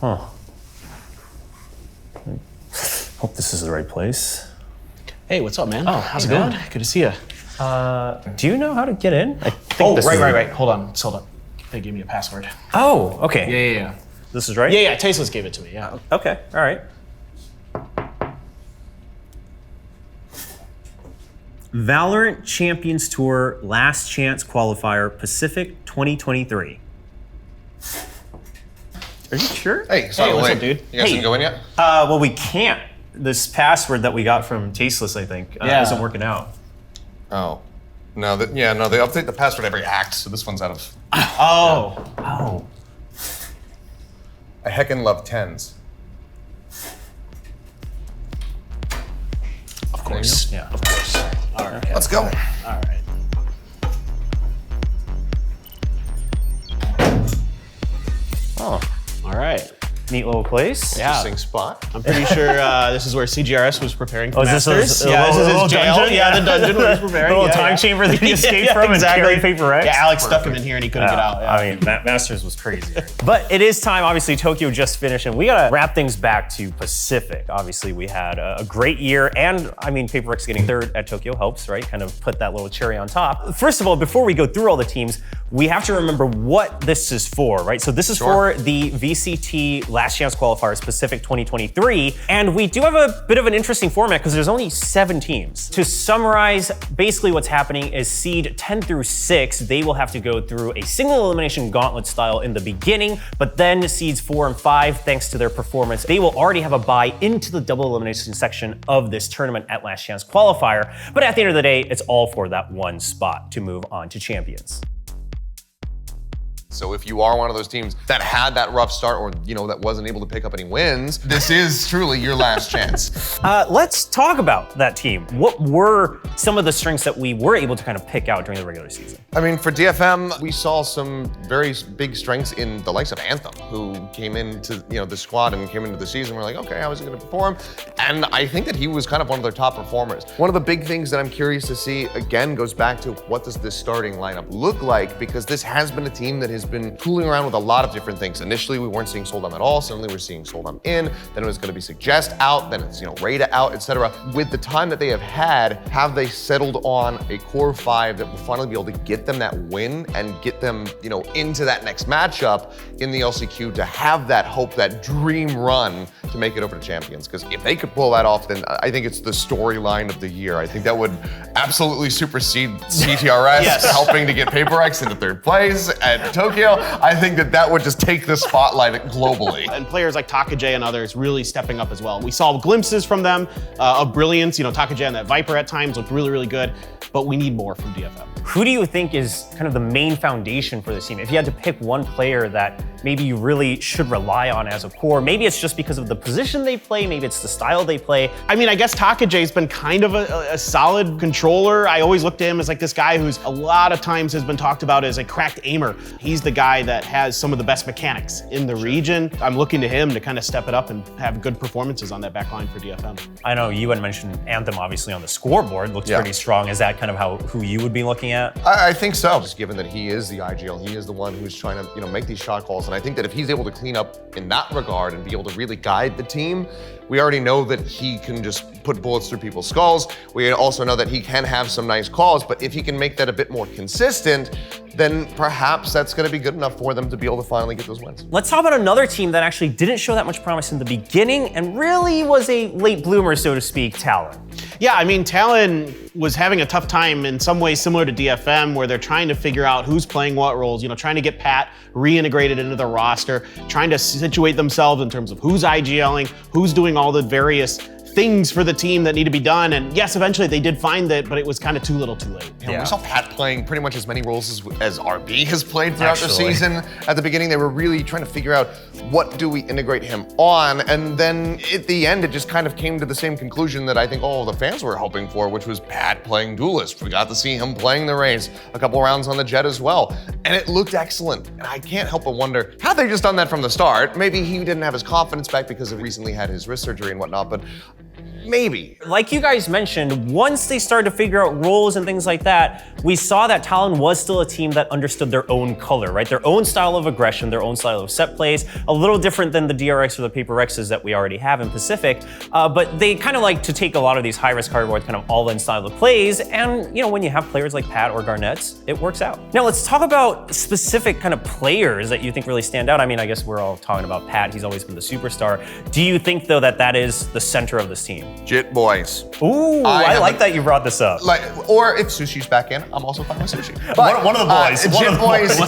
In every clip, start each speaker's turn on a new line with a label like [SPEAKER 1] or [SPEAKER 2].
[SPEAKER 1] Huh. Hope this is the right place.
[SPEAKER 2] Hey, what's up, man?
[SPEAKER 1] Oh,
[SPEAKER 2] how's it going? Good to see you.
[SPEAKER 1] Do you know how to get in? I think
[SPEAKER 2] right. Hold on. They gave me a password.
[SPEAKER 1] Oh, okay.
[SPEAKER 2] Yeah.
[SPEAKER 1] This is right?
[SPEAKER 2] Yeah. Tasteless gave it to me, yeah.
[SPEAKER 1] Okay, all right. VALORANT Champions Tour Last Chance Qualifier Pacific 2023. Are you sure?
[SPEAKER 3] Hey, sorry,
[SPEAKER 2] what's up, dude?
[SPEAKER 3] You guys didn't go in yet?
[SPEAKER 1] Well, we can't. This password that we got from Tasteless, I think, isn't working out.
[SPEAKER 3] Oh. No, they update the password every act, so this one's out of...
[SPEAKER 1] Oh.
[SPEAKER 3] I heckin' love tens.
[SPEAKER 2] Of course.
[SPEAKER 1] Yeah.
[SPEAKER 2] Of course. All right.
[SPEAKER 3] Let's go.
[SPEAKER 2] All right.
[SPEAKER 1] Oh,
[SPEAKER 2] All right.
[SPEAKER 1] neat little place.
[SPEAKER 2] Yeah.
[SPEAKER 3] Interesting spot.
[SPEAKER 2] I'm pretty sure this is where CGRS was preparing for
[SPEAKER 1] Oh, is this
[SPEAKER 2] Masters.
[SPEAKER 1] a
[SPEAKER 2] This is
[SPEAKER 1] little
[SPEAKER 2] his jail.
[SPEAKER 1] dungeon?
[SPEAKER 2] Yeah, the dungeon where he's preparing.
[SPEAKER 1] The little time chamber that he escaped from and carried Paper X?
[SPEAKER 2] Yeah, Alex stuck him in here and he couldn't get out. Yeah.
[SPEAKER 1] I mean, Masters was crazy. But it is time, obviously, Tokyo just finished, and we gotta wrap things back to Pacific. Obviously, we had a great year, and I mean, Paper X getting third at Tokyo helps, right? Kind of put that little cherry on top. First of all, before we go through all the teams, we have to remember what this is for, right? So this is for the VCT Last Chance Qualifiers Pacific 2023, and we do have a bit of an interesting format because there's only 7 teams. To summarize, basically what's happening is seed 10 through 6, they will have to go through a single elimination gauntlet style in the beginning, but then seeds 4 and 5, thanks to their performance, they will already have a bye into the double elimination section of this tournament at Last Chance Qualifier. But at the end of the day, it's all for that one spot to move on to champions.
[SPEAKER 3] So if you are one of those teams that had that rough start or, that wasn't able to pick up any wins, this is truly your last chance.
[SPEAKER 1] Let's talk about that team. What were some of the strengths that we were able to kind of pick out during the regular season?
[SPEAKER 3] I mean, for DFM, we saw some very big strengths in the likes of Anthem, who came into the squad and came into the season. We're like, okay, how is he going to perform? And I think that he was kind of one of their top performers. One of the big things that I'm curious to see, again, goes back to what does this starting lineup look like? Because this has been a team that has been tooling around with a lot of different things. Initially, we weren't seeing Soldam at all. Suddenly, we're seeing Soldam in. Then it was going to be Suggest out. Then it's Rada out, etc. With the time that they have they settled on a core 5 that will finally be able to get them that win and get them, into that next matchup in the LCQ to have that hope, that dream run to make it over to champions? Because if they could pull that off, then I think it's the storyline of the year. I think that would absolutely supersede CTRS helping to get Paper X into 3rd place at Tokyo. I think that would just take the spotlight globally.
[SPEAKER 2] And players like Takajay and others really stepping up as well. We saw glimpses from them of brilliance. Takajay and that Viper at times looked really, really good, but we need more from DFM.
[SPEAKER 1] Who do you think is kind of the main foundation for this team? If you had to pick one player that maybe you really should rely on as a core, maybe it's just because of the position they play, maybe it's the style they play.
[SPEAKER 2] I mean, I guess Takajay's been kind of a solid controller. I always looked at him as like this guy who's a lot of times has been talked about as a cracked aimer. He's the guy that has some of the best mechanics in the region. I'm looking to him to kind of step it up and have good performances on that back line for DFM.
[SPEAKER 1] I know you had mentioned Anthem obviously on the scoreboard, looks pretty strong. Is that kind of who you would be looking at?
[SPEAKER 3] I think so, just given that he is the IGL, he is the one who's trying to make these shot calls, and I think that if he's able to clean up in that regard and be able to really guide the team, we already know that he can just put bullets through people's skulls. We also know that he can have some nice calls, but if he can make that a bit more consistent, then perhaps that's going to be good enough for them to be able to finally get those wins.
[SPEAKER 1] Let's talk about another team that actually didn't show that much promise in the beginning and really was a late bloomer, so to speak, Talon.
[SPEAKER 2] Yeah, I mean, Talon was having a tough time in some ways similar to DFM, where they're trying to figure out who's playing what roles, trying to get Pat reintegrated into the roster, trying to situate themselves in terms of who's IGLing, who's doing all the various things for the team that need to be done. And yes, eventually they did find that, but it was kind of too little too late.
[SPEAKER 3] We saw Pat playing pretty much as many roles as RB has played throughout the season. At the beginning, they were really trying to figure out what do we integrate him on, and then at the end, it just kind of came to the same conclusion that I think all the fans were hoping for, which was Pat playing Duelist. We got to see him playing the Raze, a couple rounds on the Jet as well, and it looked excellent. And I can't help but wonder, had they just done that from the start? Maybe he didn't have his confidence back because he recently had his wrist surgery and whatnot, but maybe.
[SPEAKER 1] Like you guys mentioned, once they started to figure out roles and things like that, we saw that Talon was still a team that understood their own color, right? Their own style of aggression, their own style of set plays, a little different than the DRX or the Paper Rexes that we already have in Pacific. But they kind of like to take a lot of these high-risk, high-reward kind of all-in style of plays. And, you know, when you have players like Pat or Garnett, it works out. Now, let's talk about specific kind of players that you think really stand out. I mean, I guess we're all talking about Pat. He's always been the superstar. Do you think, though, that that is the center of this team?
[SPEAKER 3] Jit boys.
[SPEAKER 1] Ooh, I like that you brought this up.
[SPEAKER 3] Or if Sushi's back in, I'm also fine with Sushi. But
[SPEAKER 1] one of the boys.
[SPEAKER 3] One of the boys.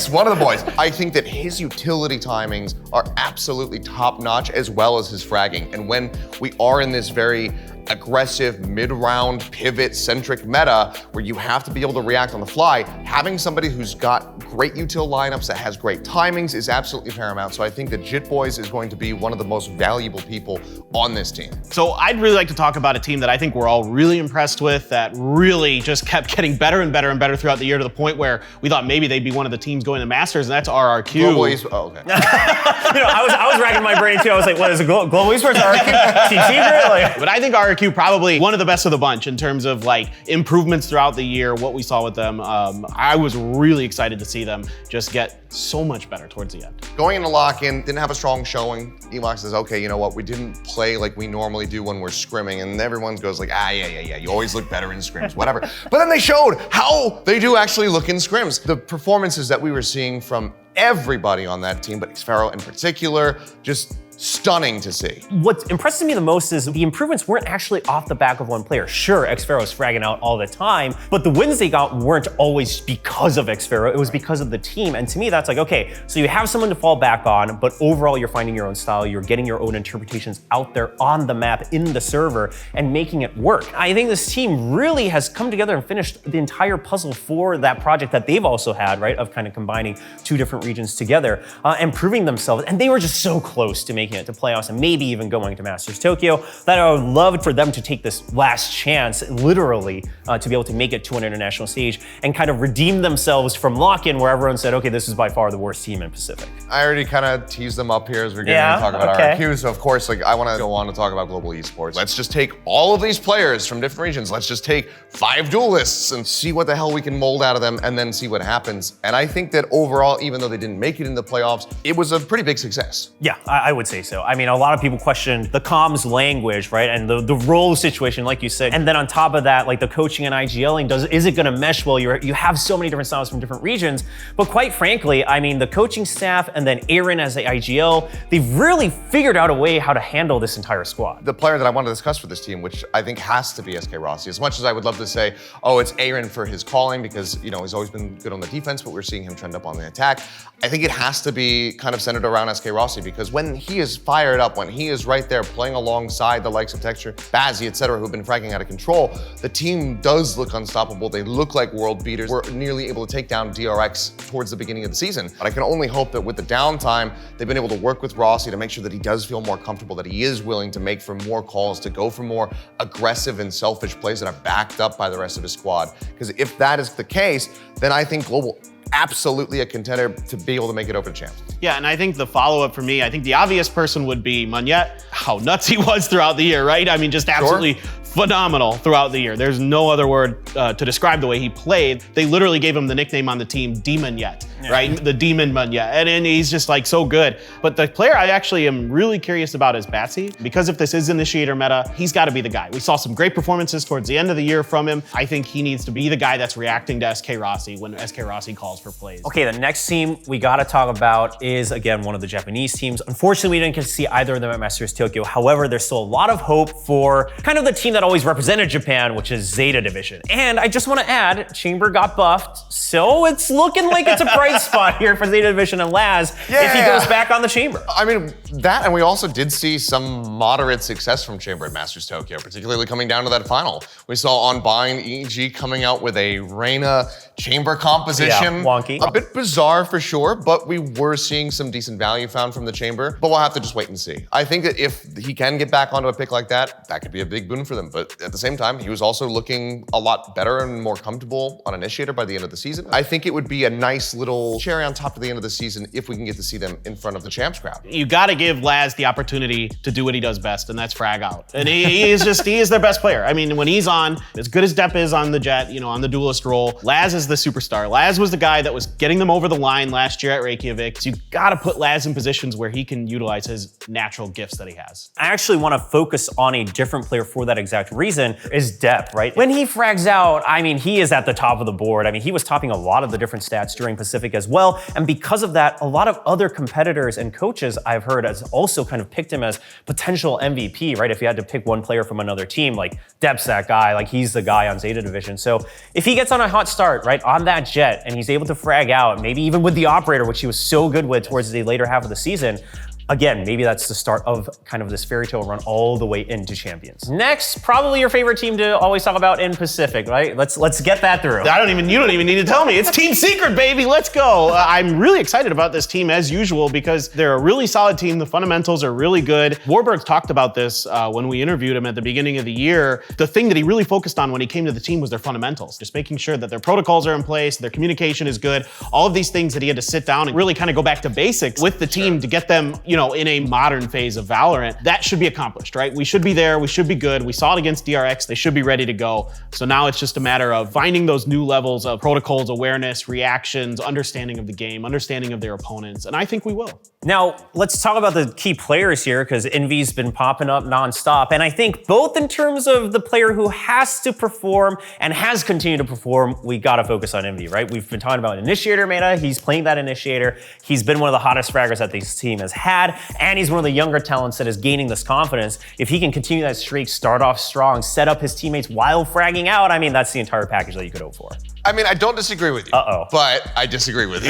[SPEAKER 3] One of the boys. I think that his utility timings are absolutely top notch, as well as his fragging. And when we are in this very aggressive mid-round pivot-centric meta where you have to be able to react on the fly, having somebody who's got great util lineups that has great timings is absolutely paramount. So I think that Jit Boys is going to be one of the most valuable people on this team.
[SPEAKER 2] So I'd really like to talk about a team that I think we're all really impressed with, that really just kept getting better and better and better throughout the year, to the point where we thought maybe they'd be one of the teams going to Masters, and that's RRQ.
[SPEAKER 3] Global Esports. Oh, okay.
[SPEAKER 1] You know, I was racking my brain too. I was like, what is it? Global Esports, RRQ, TT, like.
[SPEAKER 2] But I think RRQ probably one of the best of the bunch in terms of like improvements throughout the year, what we saw with them. I was really excited to see them just get so much better towards the end.
[SPEAKER 3] Going into lock-in, didn't have a strong showing. Elox says, okay, you know what? We didn't play like we normally do when we're scrimming. And everyone goes like, yeah. You always look better in scrims, whatever. But then they showed how they do actually look in scrims. The performances that we were seeing from everybody on that team, but Xfero in particular, just stunning to see.
[SPEAKER 1] What impresses me the most is the improvements weren't actually off the back of one player. Sure, Xfero's fragging out all the time, but the wins they got weren't always because of Xfero, it was because of the team. And to me, that's like, okay, so you have someone to fall back on, but overall you're finding your own style, you're getting your own interpretations out there on the map, in the server, and making it work. I think this team really has come together and finished the entire puzzle for that project that they've also had, right, of kind of combining two different regions together and proving themselves. And they were just so close to making it to playoffs and maybe even going to Masters Tokyo, that I would love for them to take this last chance, literally, to be able to make it to an international stage and kind of redeem themselves from lock-in, where everyone said, okay, this is by far the worst team in Pacific.
[SPEAKER 3] I already kind of teased them up here as we're getting to talk about RRQ, so of course, like, I want to go on to talk about global esports. Let's just take all of these players from different regions. Let's just take 5 duelists and see what the hell we can mold out of them, and then see what happens. And I think that overall, even though they didn't make it in the playoffs, it was a pretty big success.
[SPEAKER 1] Yeah, I would say so. I mean, a lot of people questioned the comms language, right? And the role situation, like you said. And then on top of that, like the coaching and IGLing, is it gonna mesh well? You have so many different styles from different regions. But quite frankly, I mean, the coaching staff and then Aaron as the IGL, they've really figured out a way how to handle this entire squad.
[SPEAKER 3] The player that I want to discuss for this team, which I think has to be SK Rossi, as much as I would love to say, oh, it's Aaron for his calling, because, you know, he's always been good on the defense, but we're seeing him trend up on the attack. I think it has to be kind of centered around SK Rossi, because when he is fired up, when he is right there playing alongside the likes of Texture, Bazzi, etc., who've been fragging out of control, the team does look unstoppable. They look like world beaters. We're nearly able to take down DRX towards the beginning of the season. But I can only hope that with the downtime, they've been able to work with Rossi to make sure that he does feel more comfortable, that he is willing to make for more calls, to go for more aggressive and selfish plays that are backed up by the rest of his squad. Because if that is the case, then I think Global absolutely a contender to be able to make it over to champs.
[SPEAKER 2] Yeah, and I think the follow-up for me, I think the obvious person would be Munyet. How nuts he was throughout the year, right? I mean, just absolutely phenomenal throughout the year. There's no other word to describe the way he played. They literally gave him the nickname on the team, Demon Yet, right? The Demon Munyet, and he's just like so good. But the player I actually am really curious about is Bazzi, because if this is initiator meta, he's got to be the guy. We saw some great performances towards the end of the year from him. I think he needs to be the guy that's reacting to SK Rossi when SK Rossi calls for plays.
[SPEAKER 1] Okay, the next team we got to talk about is, again, one of the Japanese teams. Unfortunately, we didn't get to see either of them at Masters Tokyo. However, there's still a lot of hope for kind of the team that always represented Japan, which is ZETA Division. And I just want to add, Chamber got buffed, so it's looking like it's a bright spot here for ZETA Division and Laz if he goes back on the Chamber.
[SPEAKER 3] I mean, that, and we also did see some moderate success from Chamber at Masters Tokyo, particularly coming down to that final. We saw on Bind, EG coming out with a Reina Chamber composition.
[SPEAKER 1] Yeah, wonky.
[SPEAKER 3] A bit bizarre for sure, but we were seeing some decent value found from the Chamber, but we'll have to just wait and see. I think that if he can get back onto a pick like that, that could be a big boon for them. But at the same time, he was also looking a lot better and more comfortable on Initiator by the end of the season. I think it would be a nice little cherry on top of the end of the season if we can get to see them in front of the champs crowd.
[SPEAKER 2] You got to give Laz the opportunity to do what he does best, and that's frag out. And he is their best player. I mean, when he's on, as good as Depp is on the Jet, you know, on the duelist role, Laz is the superstar. Laz was the guy that was getting them over the line last year at Reykjavik. So you got to put Laz in positions where he can utilize his natural gifts that he has.
[SPEAKER 1] I actually want to focus on a different player for that exact reason, is Depp, right? When he frags out, I mean, he is at the top of the board. I mean, he was topping a lot of the different stats during Pacific as well. And because of that, a lot of other competitors and coaches I've heard has also kind of picked him as potential MVP, right? If you had to pick one player from another team, like Depp's that guy, like he's the guy on ZETA Division. So if he gets on a hot start, right, on that Jet, and he's able to frag out, maybe even with the Operator, which he was so good with towards the later half of the season, again, maybe that's the start of kind of this fairy tale run all the way into champions. Next, probably your favorite team to always talk about in Pacific, right? Let's get that through.
[SPEAKER 2] You don't even need to tell me. It's Team Secret, baby. Let's go. I'm really excited about this team as usual because they're a really solid team. The fundamentals are really good. Warburg talked about this when we interviewed him at the beginning of the year. The thing that he really focused on when he came to the team was their fundamentals. Just making sure that their protocols are in place, their communication is good, all of these things that he had to sit down and really kind of go back to basics with the team to get them, you know, in a modern phase of Valorant. That should be accomplished, right? We should be there, we should be good. We saw it against DRX, they should be ready to go. So now it's just a matter of finding those new levels of protocols, awareness, reactions, understanding of the game, understanding of their opponents, and I think we will.
[SPEAKER 1] Now, let's talk about the key players here, because Envy's been popping up nonstop. And I think both in terms of the player who has to perform and has continued to perform, we gotta focus on Envy, right? We've been talking about Initiator meta, he's playing that Initiator. He's been one of the hottest fraggers that this team has had, and he's one of the younger talents that is gaining this confidence. If he can continue that streak, start off strong, set up his teammates while fragging out, I mean, that's the entire package that you could hope for.
[SPEAKER 3] I mean, I don't disagree with you,
[SPEAKER 1] Uh-oh.
[SPEAKER 3] but I disagree with you.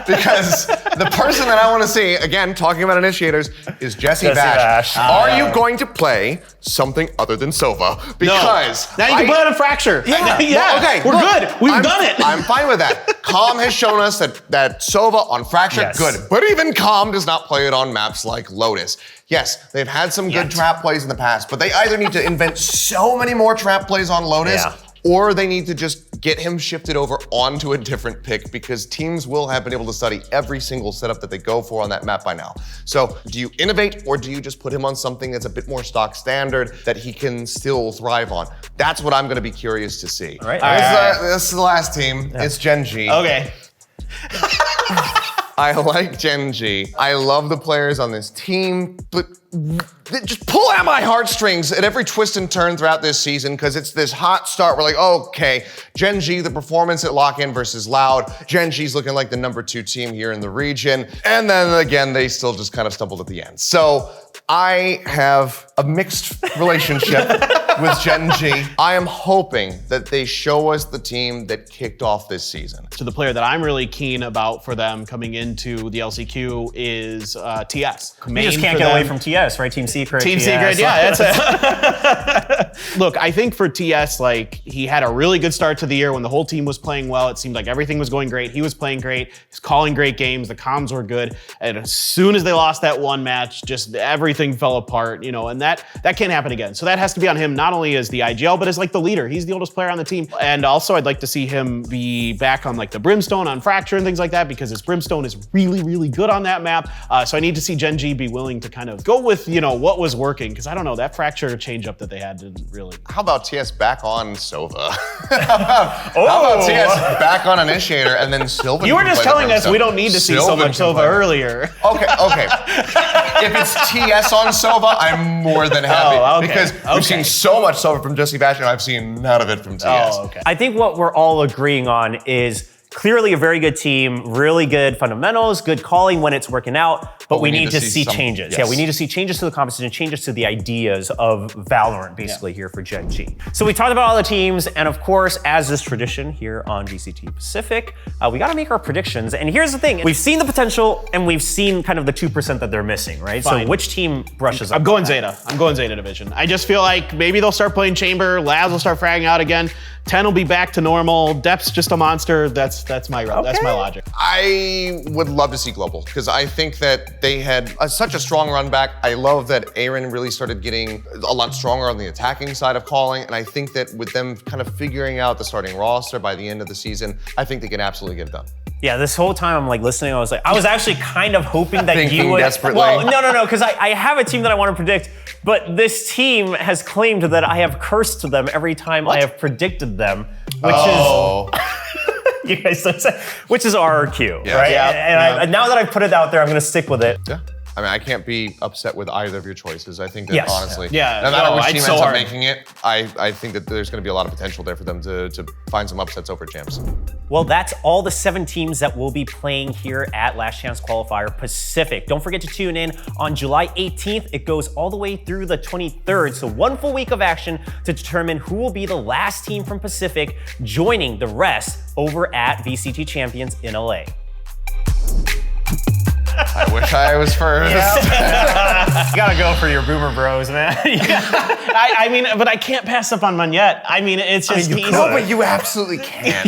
[SPEAKER 3] Because the person that I want to see, again, talking about initiators, is Jesse Bash. Are you going to play something other than Sova? Because
[SPEAKER 2] now you can play on a Fracture.
[SPEAKER 3] Yeah,
[SPEAKER 2] yeah.
[SPEAKER 3] Okay,
[SPEAKER 2] we're good. We've done it.
[SPEAKER 3] I'm fine with that. Calm has shown us that Sova on Fracture,
[SPEAKER 1] Yes.
[SPEAKER 3] good. But even Calm does not play it on maps like Lotus. Yes, they've had some good trap plays in the past, but they either need to invent so many more trap plays on Lotus, or they need to just get him shifted over onto a different pick, because teams will have been able to study every single setup that they go for on that map by now. So do you innovate, or do you just put him on something that's a bit more stock standard that he can still thrive on? That's what I'm gonna be curious to see.
[SPEAKER 1] All right.
[SPEAKER 3] This is the last team. It's Gen G.
[SPEAKER 2] Okay.
[SPEAKER 3] I like Gen G. I love the players on this team, but just pull at my heartstrings at every twist and turn throughout this season, because it's this hot start. We're like, okay, Gen G, the performance at Lock-In versus Loud. Gen G's looking like the #2 team here in the region. And then again, they still just kind of stumbled at the end. So I have a mixed relationship with Gen G. I am hoping that they show us the team that kicked off this season.
[SPEAKER 2] So the player that I'm really keen about for them coming into the LCQ is TS.
[SPEAKER 1] You just can't get away from TS, right? Team Secret.
[SPEAKER 2] Team Secret, yeah, that's it. Look, I think for TS, like, he had a really good start to the year when the whole team was playing well. It seemed like everything was going great. He was playing great. He's calling great games. The comms were good. And as soon as they lost that one match, just everything fell apart, you know, and that can't happen again. So that has to be on him, not only as the IGL, but as like the leader. He's the oldest player on the team. And also I'd like to see him be back on like the Brimstone on Fracture and things like that, because his Brimstone is really, really good on that map. So I need to see Gen G be willing to kind of go with, you know, what was working, because I don't know, that Fracture change-up that they had didn't really.
[SPEAKER 3] How about TS back on Sova? How about TS back on Initiator and then Sylvan?
[SPEAKER 2] You were just telling us we don't need to see so much Sova earlier.
[SPEAKER 3] Okay. If it's TS on Sova, I'm more than happy. Because we've seen so much Sova from Jesse Bash, and I've seen none of it from TS.
[SPEAKER 1] I think what we're all agreeing on is clearly a very good team, really good fundamentals, good calling when it's working out, but we need to see changes.
[SPEAKER 3] Yes.
[SPEAKER 1] Yeah, we need to see changes to the composition, changes to the ideas of Valorant, basically, here for Gen G. So we talked about all the teams, and of course, as is tradition here on VCT Pacific, we gotta make our predictions. And here's the thing, we've seen the potential, and we've seen kind of the 2% that they're missing, right?
[SPEAKER 2] Fine.
[SPEAKER 1] So which team brushes up?
[SPEAKER 2] I'm going ZETA. I'm going ZETA Division. I just feel like maybe they'll start playing Chamber, Labs will start fragging out again. 10 will be back to normal. Depth's just a monster. That's my logic.
[SPEAKER 3] I would love to see Global because I think that they had such a strong run back. I love that Aaron really started getting a lot stronger on the attacking side of calling, and I think that with them kind of figuring out the starting roster by the end of the season, I think they can absolutely get it done.
[SPEAKER 1] Yeah, this whole time I'm like listening, I was actually kind of hoping that
[SPEAKER 3] Thinking
[SPEAKER 1] you would.
[SPEAKER 3] desperately.
[SPEAKER 1] Well, no, because I have a team that I want to predict, but this team has claimed that I have cursed them every time I have predicted them, which is you guys, which is RRQ, right?
[SPEAKER 3] Yeah.
[SPEAKER 1] And now that I've put it out there, I'm going to stick with it.
[SPEAKER 3] Yeah. I mean, I can't be upset with either of your choices. I think that honestly, no matter
[SPEAKER 2] no,
[SPEAKER 3] which team
[SPEAKER 2] it's
[SPEAKER 3] ends
[SPEAKER 2] so
[SPEAKER 3] up
[SPEAKER 2] hard.
[SPEAKER 3] making it, I think that there's going to be a lot of potential there for them to find some upsets over champs.
[SPEAKER 1] Well, that's all the 7 teams that will be playing here at Last Chance Qualifier Pacific. Don't forget to tune in on July 18th. It goes all the way through the 23rd, so 1 full week of action to determine who will be the last team from Pacific joining the rest over at VCT Champions in LA.
[SPEAKER 3] I wish I was first.
[SPEAKER 1] You gotta go for your boomer bros, man.
[SPEAKER 2] I mean, but I can't pass up on Manette. I mean, it's just
[SPEAKER 3] No, but you absolutely can.